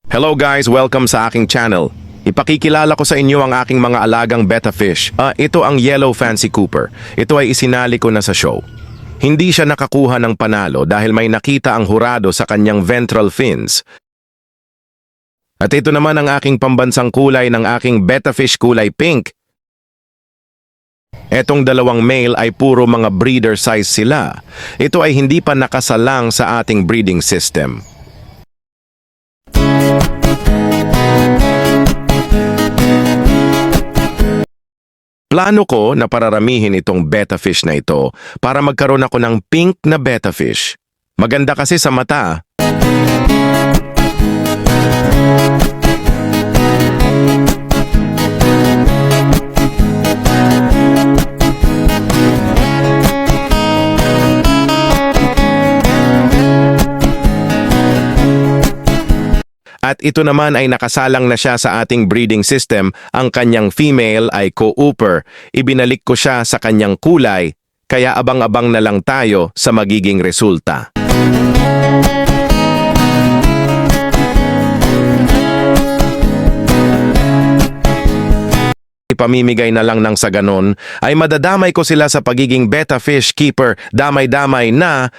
Hello guys, welcome sa aking channel. Ipakikilala ko sa inyo ang aking mga alagang betta fish. Ito ang Yellow Fancy Cooper. Ito ay isinali ko na sa show. Hindi siya nakakuha ng panalo dahil may nakita ang hurado sa kanyang ventral fins. At ito naman ang aking pambansang kulay ng aking betta fish kulay pink. Etong dalawang male ay puro mga breeder size sila. Ito ay hindi pa nakasalang sa ating breeding system. Plano ko na pararamihin itong betta fish na ito para magkaroon ako ng pink na betta fish. Maganda kasi sa mata. At ito naman ay nakasalang na siya sa ating breeding system. Ang kanyang female ay co-ooper. Ibinalik ko siya sa kanyang kulay, kaya abang-abang na lang tayo sa magiging resulta. Ipamimigay na lang ng sa ganon, ay madadamay ko sila sa pagiging betta fish keeper, damay-damay na